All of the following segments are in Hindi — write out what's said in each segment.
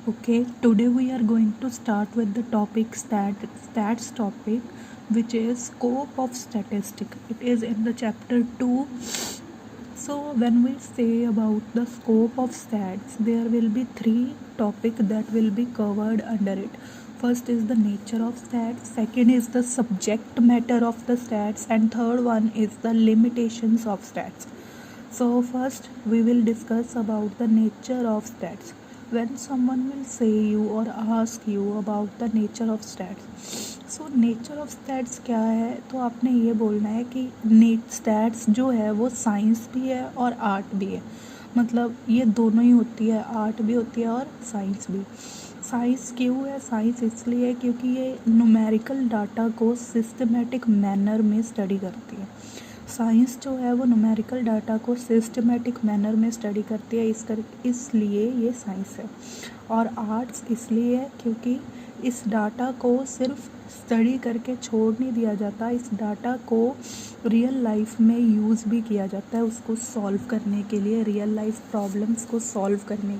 Okay, today we are going to start with the topic stats topic, which is scope of statistic. It is in the chapter 2. So when we say about the scope of stats, there will be three topics that will be covered under it. First is the nature of stats, second is the subject matter of the stats, and third one is the limitations of stats. So first we will discuss about the nature of stats. When someone will say you or ask you about the nature of stats, so nature of stats क्या है, तो आपने ये बोलना है कि stats जो है वो साइंस भी है और आर्ट भी है. मतलब ये दोनों ही होती है, आर्ट भी होती है और साइंस भी. साइंस क्यों है? साइंस इसलिए है क्योंकि ये न्यूमेरिकल डाटा को सिस्टमेटिक मैनर में स्टडी करती है. साइंस जो है वो न्यूमेरिकल डाटा को सिस्टमेटिक मैनर में स्टडी करती है, इसलिए ये साइंस है. और आर्ट्स इसलिए है क्योंकि इस डाटा को सिर्फ स्टडी करके छोड़ नहीं दिया जाता, इस डाटा को रियल लाइफ में यूज़ भी किया जाता है, उसको सॉल्व करने के लिए, रियल लाइफ प्रॉब्लम्स को सॉल्व करने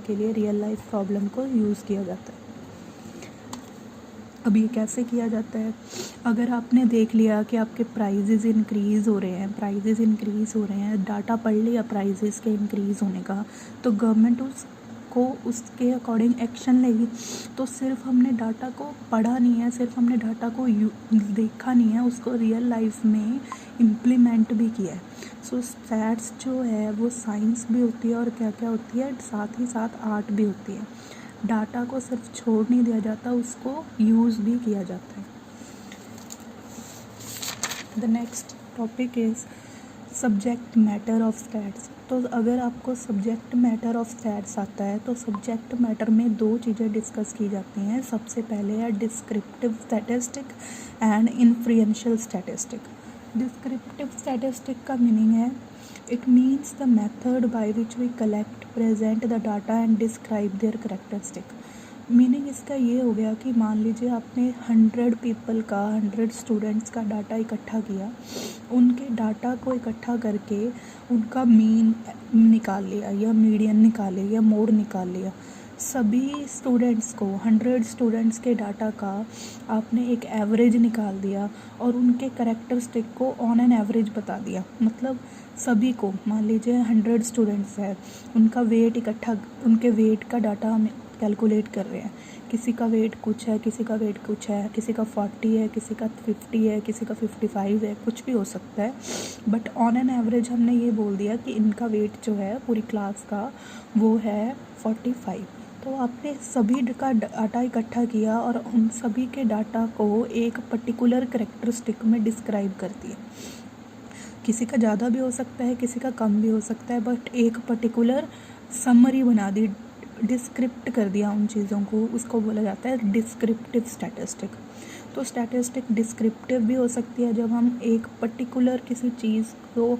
के लिए रियल लाइफ प्रॉब्लम को यूज़ किया जाता है. अब ये कैसे किया जाता है? अगर आपने देख लिया कि आपके प्राइजेज़ इंक्रीज़ हो रहे हैं, डाटा पढ़ लिया प्राइजेज़ के इंक्रीज़ होने का, तो गवर्नमेंट उसके अकॉर्डिंग एक्शन लेगी. तो सिर्फ हमने डाटा को पढ़ा नहीं है, सिर्फ हमने डाटा को देखा नहीं है, उसको रियल लाइफ में इम्प्लीमेंट भी किया है. सो स्टैट्स जो है वो साइंस भी होती है और क्या क्या होती है, साथ ही साथ आर्ट भी होती है. डाटा को सिर्फ छोड़ नहीं दिया जाता, उसको यूज़ भी किया जाता है. The next topic is subject matter of stats. तो अगर आपको सब्जेक्ट मैटर ऑफ स्टैट्स आता है तो सब्जेक्ट मैटर में दो चीज़ें डिस्कस की जाती हैं. सबसे पहले है descriptive statistic and influential statistic. Descriptive statistic का मीनिंग है, it means the method by which we collect, present the data and describe their characteristic. Meaning इसका ये हो गया कि मान लीजिए आपने 100 स्टूडेंट्स का डाटा इकट्ठा किया, उनके डाटा को इकट्ठा करके उनका मीन निकाल लिया या मीडियन निकाल लिया या मोड निकाल लिया. सभी स्टूडेंट्स को 100 स्टूडेंट्स के डाटा का आपने एक एवरेज निकाल दिया और उनके करैक्टरिस्टिक को ऑन एन एवरेज बता दिया. मतलब सभी को, मान लीजिए 100 स्टूडेंट्स है, उनके वेट का डाटा हम कैलकुलेट कर रहे हैं. किसी का वेट कुछ है, किसी का 40 है, किसी का 50 है, किसी का 55 है, कुछ भी हो सकता है. बट ऑन एन एवरेज हमने ये बोल दिया कि इनका वेट जो है पूरी क्लास का वो है 45. तो आपने सभी का डाटा इकट्ठा किया और उन सभी के डाटा को एक पर्टिकुलर करैक्टरिस्टिक में डिस्क्राइब कर दिया. किसी का ज़्यादा भी हो सकता है, किसी का कम भी हो सकता है, बट एक पर्टिकुलर समरी बना दी, डिस्क्रिप्ट कर दिया उन चीज़ों को, उसको बोला जाता है डिस्क्रिप्टिव स्टैटिस्टिक. तो स्टैटिस्टिक डिस्क्रिप्टिव भी हो सकती है जब हम एक पर्टिकुलर किसी चीज़ को,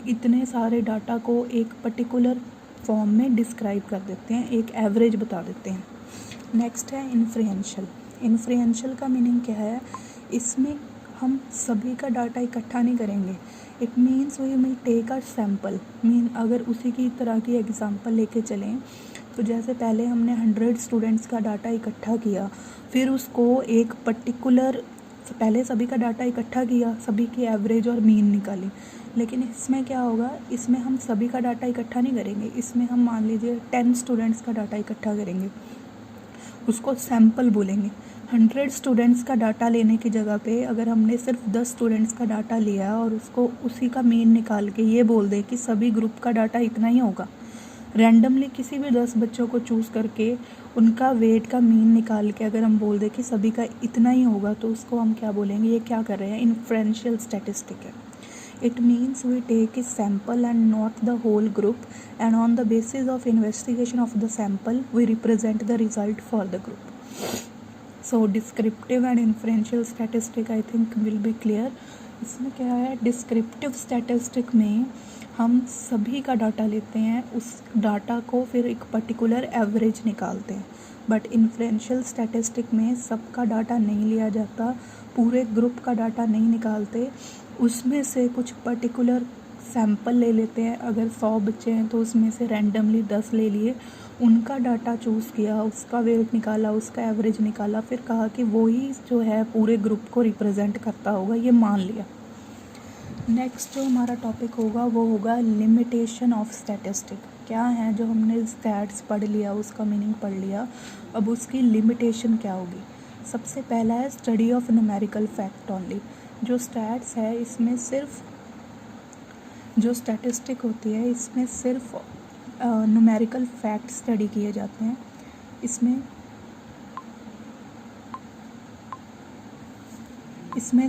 इतने सारे डाटा को एक पर्टिकुलर फॉर्म में डिस्क्राइब कर देते हैं, एक एवरेज बता देते हैं. नेक्स्ट है इन्फ्लुएंशियल. इन्फ्लुएंशियल का मीनिंग क्या है? इसमें हम सभी का डाटा इकट्ठा नहीं करेंगे. It means we will take a sample. अगर उसी की तरह की एग्जांपल लेके चलें तो जैसे पहले हमने 100 स्टूडेंट्स का डाटा इकट्ठा किया, फिर उसको एक पर्टिकुलर, पहले सभी का डाटा इकट्ठा किया, सभी की एवरेज और मीन निकाली. लेकिन इसमें क्या होगा, इसमें हम सभी का डाटा इकट्ठा नहीं करेंगे, इसमें हम मान लीजिए 10 स्टूडेंट्स का डाटा इकट्ठा करेंगे, उसको सैम्पल बोलेंगे. 100 स्टूडेंट्स का डाटा लेने की जगह पे अगर हमने सिर्फ 10 स्टूडेंट्स का डाटा लिया और उसको उसी का मीन निकाल के ये बोल दें कि सभी ग्रुप का डाटा इतना ही होगा, रैंडमली किसी भी 10 बच्चों को चूज़ करके उनका वेट का मीन निकाल के अगर हम बोल दें कि सभी का इतना ही होगा, तो उसको हम क्या बोलेंगे? ये क्या कर रहे हैं? इन्फ्लुएंशियल स्टैटिस्टिक है. It means we take a sample and not the whole group, and on the basis of investigation of the sample we represent the result for the group. So descriptive and influential statistic I think will be clear. इसमें क्या है, डिस्क्रिप्टिव स्टैटिस्टिक में हम सभी का डाटा लेते हैं, उस डाटा को फिर एक पर्टिकुलर एवरेज निकालते हैं. बट इन्फ्लुएंशियल स्टैटिस्टिक में सबका डाटा नहीं लिया जाता, पूरे ग्रुप का डाटा नहीं निकालते, उसमें से कुछ पर्टिकुलर सैंपल ले लेते हैं, अगर 100 बच्चे हैं तो उसमें से रैंडमली 10 ले लिए, उनका डाटा चूज़ किया, उसका वेट निकाला, उसका एवरेज निकाला, फिर कहा कि वही जो है पूरे ग्रुप को रिप्रेजेंट करता होगा, ये मान लिया। नेक्स्ट जो हमारा टॉपिक होगा वो होगा लिमिटेशन ऑफ स्टैटिस्टिक। क्या है, जो हमने स्टैट्स पढ़ लिया, उसका मीनिंग पढ़ लिया, अब उसकी लिमिटेशन क्या होगी। सबसे पहला है study of numerical fact only. जो स्टैट्स है इसमें सिर्फ, जो स्टैटिस्टिक होती है इसमें सिर्फ न्यूमेरिकल फैक्ट स्टडी किए जाते हैं। इसमें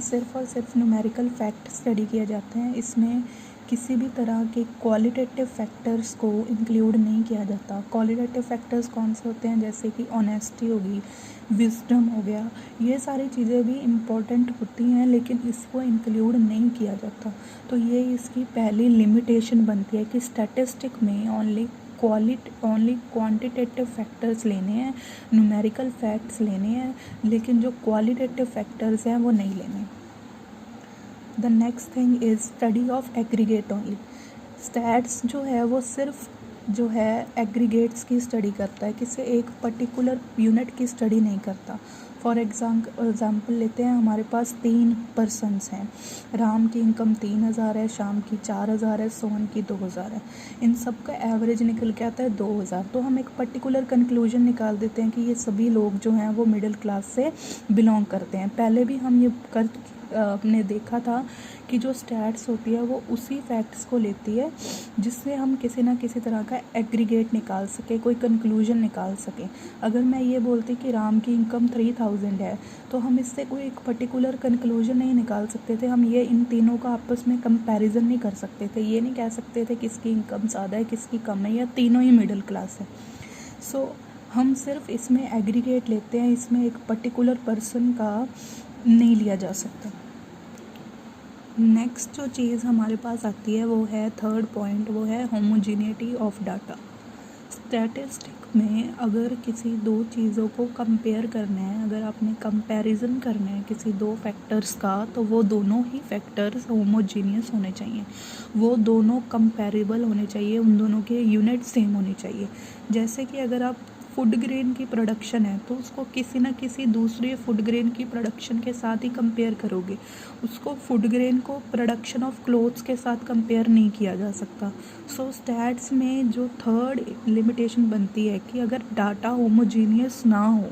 सिर्फ और सिर्फ न्यूमेरिकल फैक्ट स्टडी किए जाते हैं। इसमें किसी भी तरह के क्वालिटेटिव फैक्टर्स को इंक्लूड नहीं किया जाता। क्वालिटेटिव फैक्टर्स कौन से होते हैं, जैसे कि ऑनेस्टी होगी, विजडम हो गया, ये सारी चीज़ें भी इम्पॉर्टेंट होती हैं लेकिन इसको इंक्लूड नहीं किया जाता। तो ये इसकी पहली लिमिटेशन बनती है कि स्टैटिस्टिक में ओनली क्वांटिटेटिव फैक्टर्स लेने हैं, न्यूमेरिकल फैक्ट्स लेने हैं, लेकिन जो क्वालिटेटिव फैक्टर्स हैं वो नहीं लेने। The next thing is study of aggregate only. Stats जो है वो सिर्फ जो है एग्रीगेट्स की स्टडी करता है, किसी एक पर्टिकुलर यूनिट की स्टडी नहीं करता। फॉर एग्ज़ाम्पल लेते हैं, हमारे पास 3 पर्सनस हैं, राम की इनकम 3000 है, श्याम की 4000 है, सोहन की 2000 है, इन सब का एवरेज निकल के आता है 2000। तो हम एक पर्टिकुलर कंक्लूजन निकाल देते हैं कि ये सभी लोग जो हैं वो मिडिल क्लास से बिलोंग करते हैं। पहले भी हम ये आपने देखा था कि जो स्टैट्स होती है वो उसी फैक्ट्स को लेती है जिससे हम किसी ना किसी तरह का एग्रीगेट निकाल सके, कोई कंक्लूजन निकाल सके। अगर मैं ये बोलती कि राम की इनकम 3000 है तो हम इससे कोई एक पर्टिकुलर कंक्लूजन नहीं निकाल सकते थे, हम ये इन तीनों का आपस में कंपैरिजन नहीं कर सकते थे, ये नहीं कह सकते थे किसकी इनकम ज़्यादा है किसकी कम है, या तीनों ही मिडिल क्लास है। सो हम सिर्फ इसमें एग्रीगेट लेते हैं, इसमें एक पर्टिकुलर पर्सन का नहीं लिया जा सकता। नेक्स्ट जो चीज़ हमारे पास आती है वो है थर्ड पॉइंट, वो है होमोजीनिटी ऑफ डाटा। स्टैटिस्टिक में अगर किसी दो चीज़ों को कंपेयर करना है, अगर आपने कंपैरिजन करना है किसी दो फैक्टर्स का, तो वो दोनों ही फैक्टर्स होमोजीनियस होने चाहिए, वो दोनों कंपेरेबल होने चाहिए, उन दोनों के यूनिट सेम होने चाहिए। जैसे कि अगर आप फूड ग्रेन की प्रोडक्शन है तो उसको किसी न किसी दूसरे फूड ग्रेन की प्रोडक्शन के साथ ही कंपेयर करोगे, उसको फूड ग्रेन को प्रोडक्शन ऑफ क्लोथ्स के साथ कंपेयर नहीं किया जा सकता। सो स्टैट्स में जो थर्ड लिमिटेशन बनती है कि अगर डाटा होमोजीनियस ना हो,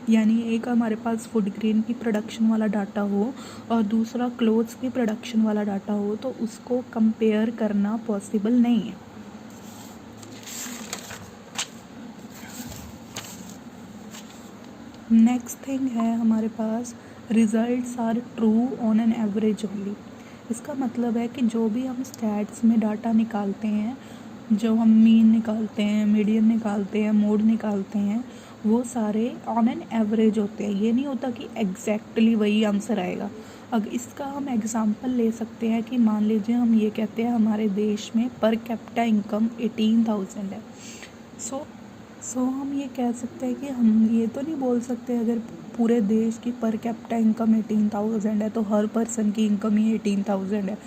यानी एक हमारे पास फूड ग्रेन की प्रोडक्शन वाला डाटा हो और दूसरा क्लोथ्स की प्रोडक्शन वाला डाटा हो, तो उसको कंपेयर करना पॉसिबल नहीं है। नेक्स्ट थिंग है हमारे पास results are true on an average only. इसका मतलब है कि जो भी हम स्टैट्स में डाटा निकालते हैं, जो हम मीन निकालते हैं, मीडियन निकालते हैं, मोड निकालते हैं, वो सारे ऑन एन एवरेज होते हैं। ये नहीं होता कि एग्जैक्टली वही आंसर आएगा। अब इसका हम एग्जांपल ले सकते हैं कि मान लीजिए हम ये कहते हैं हमारे देश में पर कैपिटा इनकम 18,000 है। सो हम ये कह सकते हैं कि हम ये तो नहीं बोल सकते अगर पूरे देश की पर कैपिटा इनकम 18,000 है तो हर पर्सन की इनकम ही 18,000 है।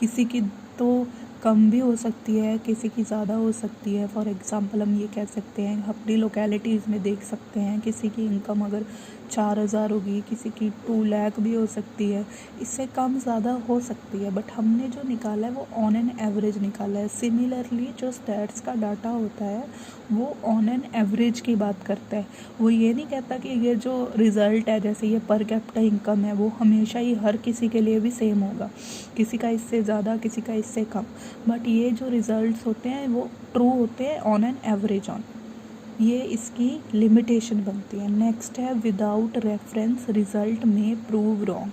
किसी की तो कम भी हो सकती है, किसी की ज़्यादा हो सकती है। फॉर एग्ज़ाम्पल हम ये कह सकते हैं, अपनी लोकेलिटीज़ में देख सकते हैं, किसी की इनकम अगर 4,000 होगी, किसी की 2 लाख भी हो सकती है, इससे कम ज़्यादा हो सकती है। बट हमने जो निकाला है वो ऑन एन एवरेज निकाला है। सिमिलरली जो स्टैट्स का डाटा होता है वो ऑन एन एवरेज की बात करता है। वो ये नहीं कहता कि ये जो रिज़ल्ट है, जैसे ये पर कैपिटा इनकम है, वो हमेशा ही हर किसी के लिए भी सेम होगा, किसी का इससे ज़्यादा, किसी का इससे कम। बट ये जो रिज़ल्ट्स होते हैं वो ट्रू होते हैं ऑन एन एवरेज ऑन, ये इसकी लिमिटेशन बनती है। नेक्स्ट है विदाउट रेफरेंस रिज़ल्ट में प्रूव रॉन्ग।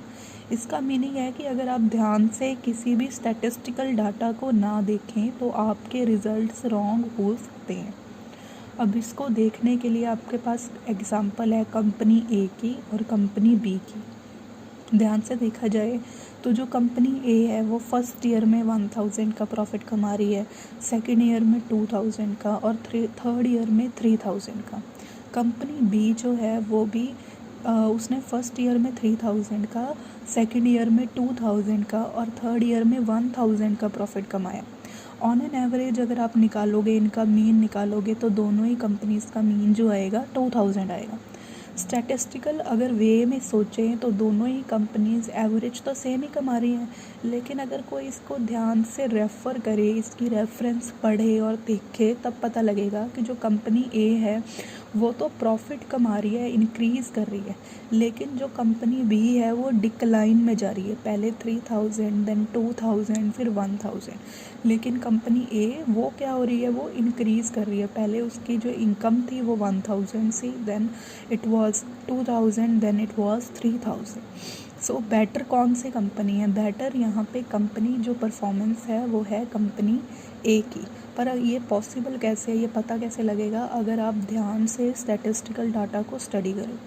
इसका मीनिंग है कि अगर आप ध्यान से किसी भी स्टैटिस्टिकल डाटा को ना देखें तो आपके रिज़ल्ट्स रॉन्ग हो सकते हैं। अब इसको देखने के लिए आपके पास एग्जांपल है कंपनी ए की और कंपनी बी की। ध्यान से देखा जाए तो जो कंपनी ए है वो फर्स्ट ईयर में 1000 का प्रॉफिट कमा रही है, सेकेंड ईयर में 2000 का और थर्ड ईयर में 3000 का। कंपनी बी जो है वो भी उसने फर्स्ट ईयर में 3000 का, सेकेंड ईयर में 2000 का और थर्ड ईयर में 1000 का प्रॉफिट कमाया। ऑन एन एवरेज अगर आप निकालोगे, इनका मीन निकालोगे, तो दोनों ही कंपनीज़ का मीन जो आएगा 2000 आएगा। स्टैटिस्टिकल अगर वे में सोचें तो दोनों ही कंपनीज एवरेज तो सेम ही कमा रही हैं, लेकिन अगर कोई इसको ध्यान से रेफ़र करे, इसकी रेफरेंस पढ़े और देखे, तब पता लगेगा कि जो कंपनी ए है वो तो प्रॉफिट कमा रही है, इंक्रीज़ कर रही है, लेकिन जो कंपनी बी है वो डिक्लाइन में जा रही है। पहले 3000, देन 2000, फिर 1000, लेकिन कंपनी ए वो क्या हो रही है, वो इंक्रीज़ कर रही है। पहले उसकी जो इनकम थी वो 1000 सी, then it was 2000, then it was 3000। So better कौन सी कंपनी है? बेटर यहाँ पे कंपनी जो परफॉर्मेंस है वो है कंपनी ए की। पर ये पॉसिबल कैसे है, ये पता कैसे लगेगा? अगर आप ध्यान से स्टैटिस्टिकल डाटा को स्टडी करें।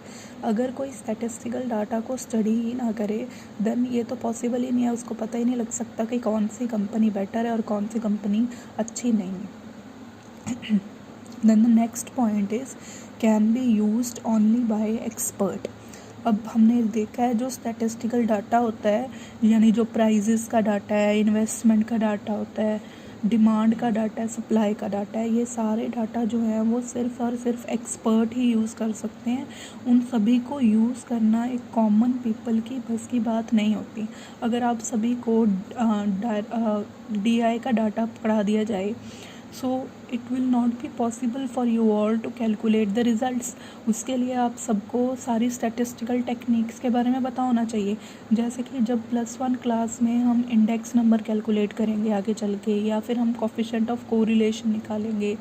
अगर कोई स्टैटिस्टिकल डाटा को स्टडी ही ना करे, देन ये तो पॉसिबल ही नहीं है, उसको पता ही नहीं लग सकता कि कौन सी कंपनी बेटर है और कौन सी कंपनी अच्छी नहीं है। Then the next point is can be used only by expert. अब हमने देखा है जो स्टैटिस्टिकल डाटा होता है, यानी जो प्राइजेस का डाटा है, इन्वेस्टमेंट का डाटा होता है, डिमांड का डाटा है, सप्लाई का डाटा है, ये सारे डाटा जो है वो सिर्फ़ और सिर्फ एक्सपर्ट ही यूज़ कर सकते हैं। उन सभी को यूज़ करना एक कॉमन पीपल की बस की बात नहीं होती। अगर आप सभी को DI का डाटा पढ़ा दिया जाए, so it will not be possible for you all to calculate the results. उसके लिए आप सबको सारी स्टैटिस्टिकल टेक्निक्स के बारे में पता होना चाहिए। जैसे कि जब +1 क्लास में हम इंडेक्स नंबर कैलकुलेट करेंगे आगे चल के, या फिर हम कोफिशिएंट ऑफ कोरिलेशन निकालेंगे,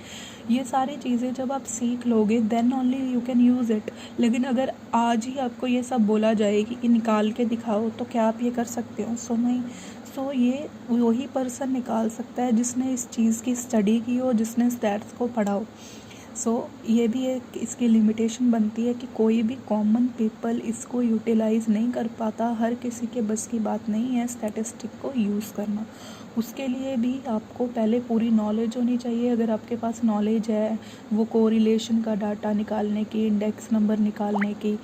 ये सारी चीज़ें जब आप सीख लोगे then only you can use it. लेकिन अगर आज ही आपको ये सब बोला जाए कि निकाल के दिखाओ, तो क्या आप ये कर सकते हो? सो नहीं। सो ये वही पर्सन निकाल सकता है जिसने इस चीज़ की स्टडी की हो, जिसने स्टैट्स को पढ़ा हो। सो ये भी एक इसकी लिमिटेशन बनती है कि कोई भी कॉमन पीपल इसको यूटिलाइज़ नहीं कर पाता। हर किसी के बस की बात नहीं है स्टैटिस्टिक को यूज़ करना। उसके लिए भी आपको पहले पूरी नॉलेज होनी चाहिए। अगर आपके पास नॉलेज है वो कोरिलेशन का डाटा निकालने की, इंडेक्स नंबर निकालने की,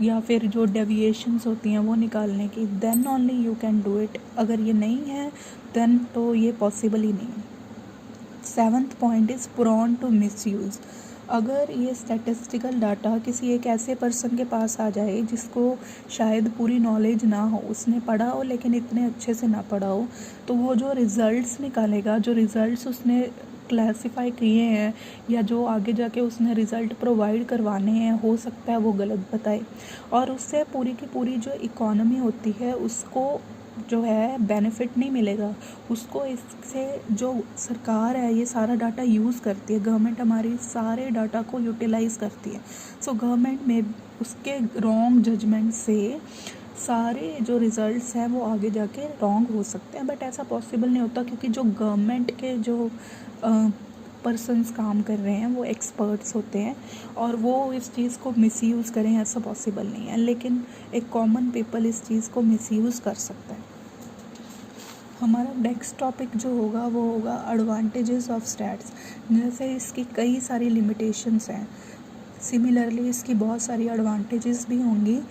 या फिर जो डेविएशंस होती हैं वो निकालने की, then only you can do it. अगर ये नहीं है देन तो ये पॉसिबल ही नहीं है। 7th point is prone to misuse. अगर ये स्टैटिस्टिकल डाटा किसी एक ऐसे पर्सन के पास आ जाए जिसको शायद पूरी नॉलेज ना हो, उसने पढ़ा हो लेकिन इतने अच्छे से ना पढ़ा हो, तो वो जो रिज़ल्ट्स निकालेगा, जो रिज़ल्ट्स उसने क्लासिफाई किए हैं या जो आगे जाके उसने रिज़ल्ट प्रोवाइड करवाने हैं, हो सकता है वो गलत बताए, और उससे पूरी की पूरी जो इकॉनमी होती है उसको जो है बेनिफिट नहीं मिलेगा। उसको इससे जो सरकार है ये सारा डाटा यूज़ करती है, गवर्नमेंट हमारी सारे डाटा को यूटिलाइज़ करती है। सो गवर्नमेंट में उसके रॉन्ग जजमेंट से सारे जो रिज़ल्ट्स हैं वो आगे जाके रॉन्ग हो सकते हैं। बट ऐसा पॉसिबल नहीं होता, क्योंकि जो गवर्नमेंट के जो पर्सन्स काम कर रहे हैं वो एक्सपर्ट्स होते हैं, और वो इस चीज़ को मिसयूज़ करें ऐसा पॉसिबल नहीं है। लेकिन एक कॉमन पीपल इस चीज़ को मिसयूज़ कर सकता है। हमारा नेक्स्ट टॉपिक जो होगा वो होगा एडवांटेजेस ऑफ स्टैट्स। जैसे इसकी कई सारी लिमिटेशंस हैं, सिमिलरली इसकी बहुत सारी एडवांटेजेस भी होंगी।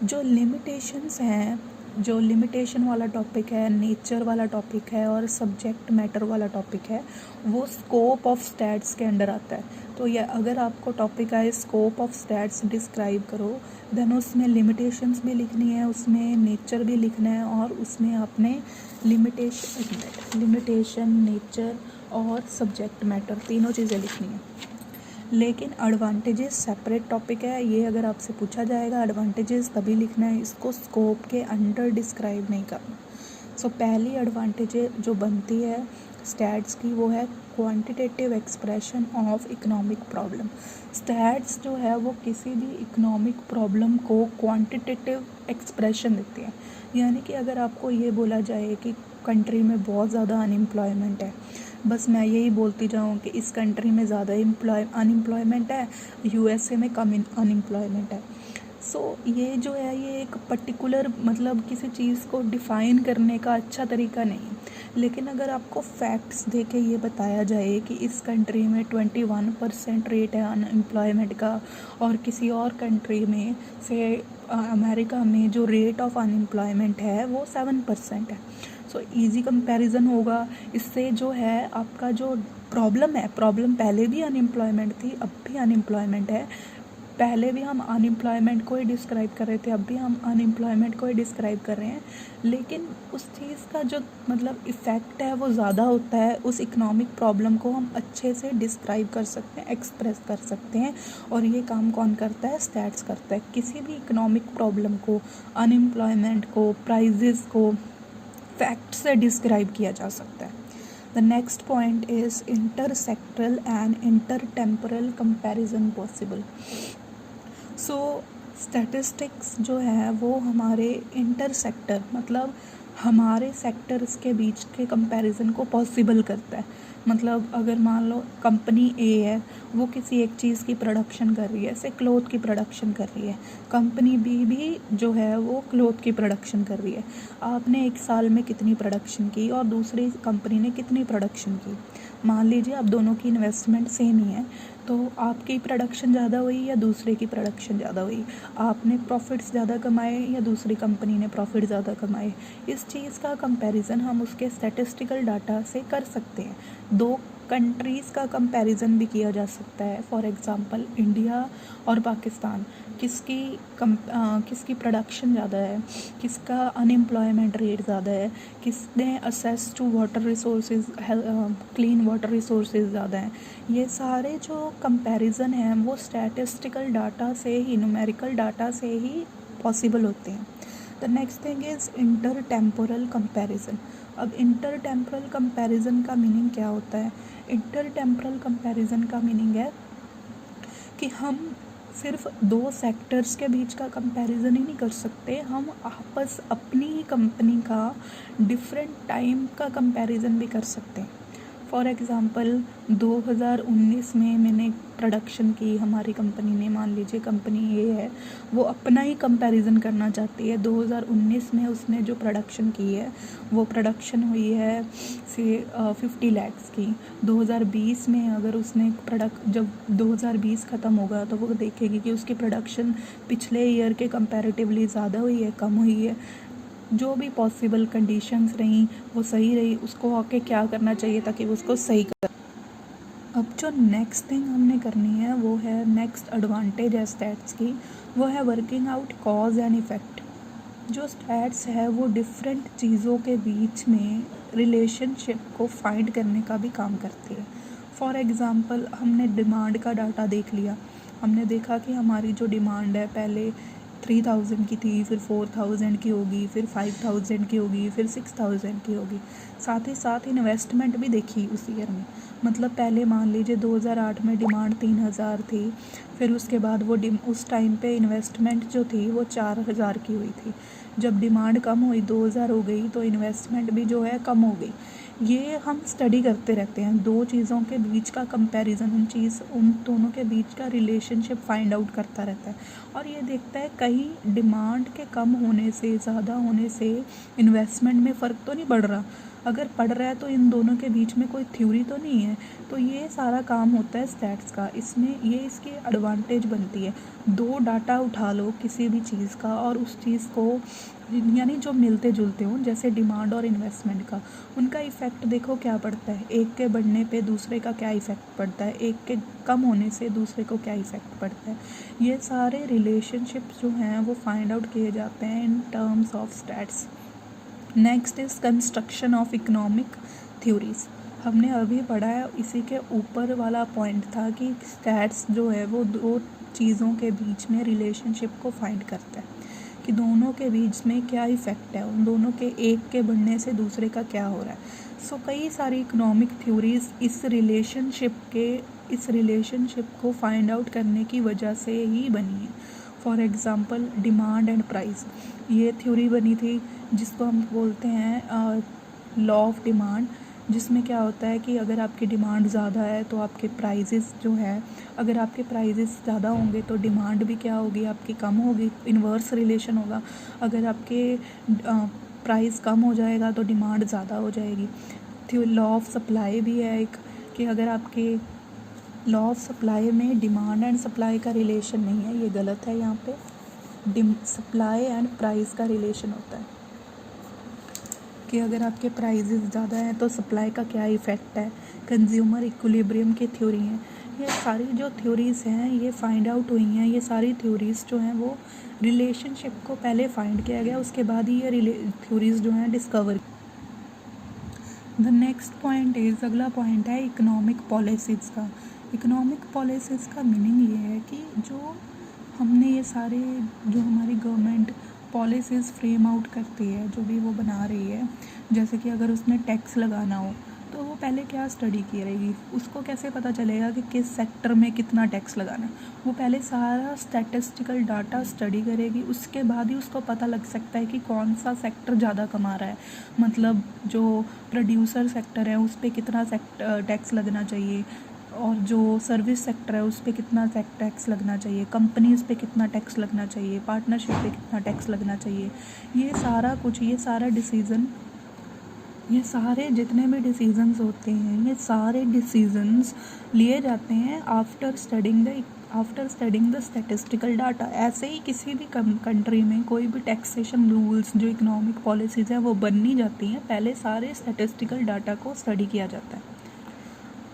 जो लिमिटेशंस हैं, जो लिमिटेशन वाला टॉपिक है, नेचर वाला टॉपिक है और सब्जेक्ट मैटर वाला टॉपिक है, वो स्कोप ऑफ स्टैट्स के अंडर आता है। तो ये अगर आपको टॉपिक आए स्कोप ऑफ स्टैट्स डिस्क्राइब करो, देन उसमें लिमिटेशंस भी लिखनी है, उसमें नेचर भी लिखना है, और उसमें आपने लिमिटेशन, नेचर और सब्जेक्ट मैटर तीनों चीज़ें लिखनी है। लेकिन एडवांटेजेस सेपरेट टॉपिक है, ये अगर आपसे पूछा जाएगा एडवांटेजेस तभी लिखना है, इसको स्कोप के अंडर डिस्क्राइब नहीं करना। सो पहली एडवांटेज जो बनती है स्टैट्स की वो है quantitative expression of economic problem. Stats जो है वो किसी भी इकोनॉमिक प्रॉब्लम को क्वांटिटेटिव एक्सप्रेशन देती है। यानी कि अगर आपको ये बोला जाए कि कंट्री में बहुत ज़्यादा अनएम्प्लॉयमेंट है, बस मैं यही बोलती जाऊँ कि इस कंट्री में ज़्यादा अनएम्प्लॉयमेंट है, USA में कम अनएम्प्लॉयमेंट है। ये जो है ये एक पर्टिकुलर मतलब किसी चीज़ को डिफ़ाइन करने का अच्छा तरीका नहीं है। लेकिन अगर आपको फैक्ट्स दे के ये बताया जाए कि इस कंट्री में 21% रेट है अनएम्प्लॉयमेंट का और किसी और कंट्री में से अमेरिका में जो रेट ऑफ अनएम्प्लॉयमेंट है वो 7% है, सो ईज़ी कंपैरिजन होगा। इससे जो है आपका जो प्रॉब्लम पहले भी अनएम्प्लॉयमेंट थी, अब भी अनएम्प्लॉयमेंट है। पहले भी हम अनएम्प्लॉयमेंट को ही डिस्क्राइब कर रहे थे, अब भी हम अनएम्प्लॉयमेंट को ही डिस्क्राइब कर रहे हैं, लेकिन उस चीज़ का जो मतलब इफ़ेक्ट है वो ज़्यादा होता है। उस इकोनॉमिक प्रॉब्लम को हम अच्छे से डिस्क्राइब कर सकते हैं, एक्सप्रेस कर सकते हैं, और ये काम कौन करता है? स्टैट्स करता है। किसी भी इकोनॉमिक प्रॉब्लम को, अनएम्प्लॉयमेंट को, प्राइजेस को फैक्ट से डिस्क्राइब किया जा सकता है। The next point is intersectoral and intertemporal comparison possible. So statistics जो है वो हमारे इंटरसेक्टर मतलब हमारे सेक्टर्स के बीच के कंपैरिजन को पॉसिबल करता है। मतलब अगर मान लो कंपनी ए है, वो किसी एक चीज़ की प्रोडक्शन कर रही है, जैसे क्लोथ की प्रोडक्शन कर रही है, कंपनी बी भी जो है वो क्लोथ की प्रोडक्शन कर रही है। आपने एक साल में कितनी प्रोडक्शन की और दूसरी कंपनी ने कितनी प्रोडक्शन की? मान लीजिए अब दोनों की इन्वेस्टमेंट सेम ही है, तो आपकी प्रोडक्शन ज़्यादा हुई या दूसरे की प्रोडक्शन ज़्यादा हुई? आपने प्रॉफिट्स ज़्यादा कमाए या दूसरी कंपनी ने प्रॉफिट ज़्यादा कमाए? इस चीज़ का कंपैरिजन हम उसके स्टैटिस्टिकल डाटा से कर सकते हैं। दो कंट्रीज़ का कंपैरिजन भी किया जा सकता है। फॉर एग्ज़ाम्पल इंडिया और पाकिस्तान, किसकी प्रोडक्शन ज़्यादा है, किसका अनएम्प्लॉयमेंट रेट ज़्यादा है, किसने access to water resources clean water resources ज़्यादा हैं। ये सारे जो कंपैरिजन हैं वो स्टैटिस्टिकल डाटा से ही, न्यूमेरिकल डाटा से ही पॉसिबल होते हैं। The next thing is inter temporal comparison. अब इंटर टेम्पोरल कंपैरिजन का मीनिंग क्या होता है? इंटर टेम्पोरल कंपैरिजन का मीनिंग है कि हम सिर्फ दो सेक्टर्स के बीच का कंपैरिजन ही नहीं कर सकते, हम आपस अपनी ही कंपनी का डिफरेंट टाइम का कंपैरिजन भी कर सकते हैं। फॉर एग्ज़ाम्पल 2019 में मैंने प्रोडक्शन की, हमारी कंपनी ने, मान लीजिए कंपनी ये है, वो अपना ही कंपैरिजन करना चाहती है। 2019 में उसने जो प्रोडक्शन की है वो प्रोडक्शन हुई है से 50 लैक्स की। 2020 में अगर उसने जब 2020 ख़त्म होगा तो वो देखेगी कि उसकी प्रोडक्शन पिछले ईयर के कंपैरेटिवली ज़्यादा हुई है, कम हुई है। जो भी पॉसिबल कंडीशंस रहीं वो सही रही, उसको आके क्या करना चाहिए ताकि वो उसको सही कर। अब जो नेक्स्ट थिंग हमने करनी है वो है, नेक्स्ट एडवांटेज है स्टैट्स की, वो है working out cause and effect. जो स्टैट्स है वो डिफरेंट चीज़ों के बीच में रिलेशनशिप को फाइंड करने का भी काम करती है। फॉर एग्ज़ाम्पल हमने डिमांड का डाटा देख लिया, हमने देखा कि हमारी जो डिमांड है पहले 3000 की थी, फिर 4000 की होगी, फिर 5000 की होगी, फिर 6000 की होगी। साथ ही साथ इन्वेस्टमेंट भी देखी उस ईयर में। मतलब पहले मान लीजिए 2008 में डिमांड 3000 थी, फिर उसके बाद वो उस टाइम पे इन्वेस्टमेंट जो थी वो 4000 की हुई थी। जब डिमांड कम हुई, 2000 हो गई, तो इन्वेस्टमेंट भी जो है कम हो गई। ये हम स्टडी करते रहते हैं, दो चीज़ों के बीच का कंपैरिजन, उन दोनों के बीच का रिलेशनशिप फाइंड आउट करता रहता है, और ये देखता है कहीं डिमांड के कम होने से, ज़्यादा होने से इन्वेस्टमेंट में फ़र्क तो नहीं बढ़ रहा। अगर पड़ रहा है तो इन दोनों के बीच में कोई थ्योरी तो नहीं है। तो ये सारा काम होता है स्टैट्स का। इसमें ये इसकी एडवांटेज बनती है। दो डाटा उठा लो किसी भी चीज़ का और उस चीज़ को, यानी जो मिलते जुलते हों, जैसे डिमांड और इन्वेस्टमेंट का, उनका इफ़ेक्ट देखो क्या पड़ता है। एक के बढ़ने पे दूसरे का क्या इफ़ेक्ट पड़ता है, एक के कम होने से दूसरे को क्या इफ़ेक्ट पड़ता है। ये सारे रिलेशनशिप्स जो हैं वो फाइंड आउट किए जाते हैं in terms of stats. Next is construction of economic theories. हमने अभी पढ़ा है, इसी के ऊपर वाला पॉइंट था कि स्टैट्स जो है वो दो चीज़ों के बीच में रिलेशनशिप को फाइंड करता है कि दोनों के बीच में क्या इफ़ेक्ट है, उन दोनों के एक के बढ़ने से दूसरे का क्या हो रहा है। सो कई सारी इकोनॉमिक थ्योरीज इस रिलेशनशिप को फाइंड आउट करने की वजह से ही बनी है। For example demand and price, ये थ्योरी बनी थी जिसको हम बोलते हैं लॉ ऑफ डिमांड। जिसमें क्या होता है कि अगर आपकी डिमांड ज़्यादा है तो आपके प्राइजेस जो है, अगर आपके प्राइजेस ज़्यादा होंगे तो डिमांड भी क्या होगी आपकी कम होगी, इन्वर्स रिलेशन होगा। अगर आपके प्राइस कम हो जाएगा तो डिमांड ज़्यादा हो जाएगी। लॉ ऑफ सप्लाई भी है एक, कि अगर आपके लॉ ऑफ सप्लाई में डिमांड एंड सप्लाई का रिलेशन नहीं है, ये गलत है। यहाँ पे सप्लाई एंड प्राइस का रिलेशन होता है कि अगर आपके प्राइजेस ज़्यादा हैं तो सप्लाई का क्या इफ़ेक्ट है। कंज्यूमर इक्विलिब्रियम की थ्योरी है। ये सारी जो थ्योरीज़ हैं ये फाइंड आउट हुई हैं। ये सारी थ्योरीज़ जो हैं वो रिलेशनशिप को पहले फाइंड किया गया, उसके बाद ही ये थ्योरीज़ जो हैं discover. The next point is, अगला पॉइंट है इकोनॉमिक पॉलिसीज़ का। इकोनॉमिक पॉलिसीज़ का मीनिंग ये है कि जो हमने ये सारे जो हमारी गवर्नमेंट पॉलिसीज़ फ्रेम आउट करती है, जो भी वो बना रही है, जैसे कि अगर उसने टैक्स लगाना हो तो वो पहले क्या स्टडी की रहेगी, उसको कैसे पता चलेगा कि किस सेक्टर में कितना टैक्स लगाना है। वो पहले सारा स्टैटिस्टिकल डाटा स्टडी करेगी, उसके बाद ही उसको पता लग सकता है कि कौन सा सेक्टर ज़्यादा कमा रहा है। मतलब जो प्रोड्यूसर सेक्टर है उस पर कितना टैक्स लगना चाहिए, और जो सर्विस सेक्टर है उस पर कितना टैक्स लगना चाहिए, कंपनीज़ पे कितना टैक्स लगना चाहिए, पार्टनरशिप पे कितना टैक्स लगना चाहिए। ये सारा कुछ, ये सारा डिसीज़न, ये सारे जितने भी डिसीजंस होते हैं, ये सारे डिसीजंस लिए जाते हैं after studying the statistical data. ऐसे ही किसी भी कंट्री में कोई भी टैक्सेशन रूल्स, जो इकोनॉमिक पॉलिसीज़ हैं वो बननी जाती हैं, पहले सारे स्टैटिस्टिकल डाटा को स्टडी किया जाता है।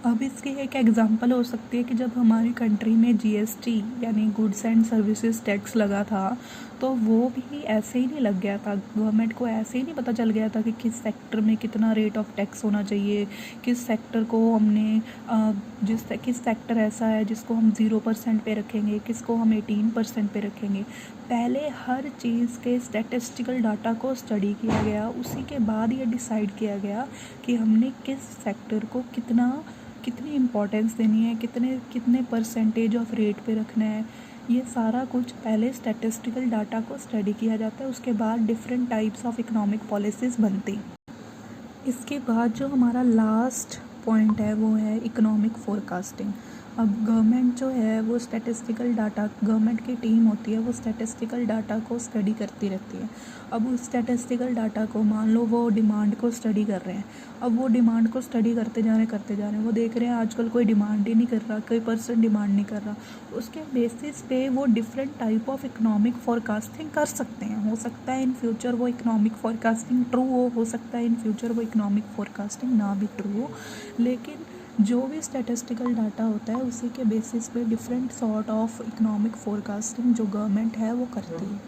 अब इसकी एक एग्ज़ाम्पल हो सकती है कि जब हमारी कंट्री में जीएसटी यानी गुड्स एंड सर्विसेज टैक्स लगा था, तो वो भी ऐसे ही नहीं लग गया था। गवर्नमेंट को ऐसे ही नहीं पता चल गया था कि किस सेक्टर में कितना रेट ऑफ टैक्स होना चाहिए, किस सेक्टर को हमने किस सेक्टर ऐसा है जिसको हम 0% पे रखेंगे, किसको हम 18% पे रखेंगे। पहले हर चीज़ के स्टैटिस्टिकल डाटा को स्टडी किया गया, उसी के बाद ये डिसाइड किया गया कि हमने किस सेक्टर को कितनी इम्पोर्टेंस देनी है, कितने परसेंटेज ऑफ रेट पे रखना है। ये सारा कुछ पहले स्टैटिस्टिकल डाटा को स्टडी किया जाता है, उसके बाद different types of economic policies बनती। इसके बाद जो हमारा लास्ट पॉइंट है वो है इकोनॉमिक फोरकास्टिंग। अब गवर्नमेंट जो है वो स्टैटिस्टिकल डाटा, गवर्नमेंट की टीम होती है वो स्टैटिस्टिकल डाटा को स्टडी करती रहती है। अब उस स्टैटिस्टिकल डाटा को, मान लो वो डिमांड को स्टडी कर रहे हैं, अब वो डिमांड को स्टडी करते जा रहे हैं, वो देख रहे हैं आजकल कोई डिमांड ही नहीं कर रहा, कोई पर्सन डिमांड नहीं कर रहा। उसके बेसिस पे वो different type of economic forecasting कर सकते हैं। हो सकता है इन फ्यूचर वो इकोनॉमिक फोरकास्टिंग ट्रू हो सकता है इन फ्यूचर वो इकोनॉमिक फोरकास्टिंग ना भी ट्रू हो, लेकिन जो भी स्टैटिस्टिकल डाटा होता है उसी के बेसिस पे different sort of economic forecasting जो गवर्नमेंट है वो करती है।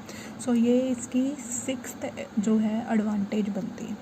सो ये इसकी 6th जो है एडवांटेज बनती है।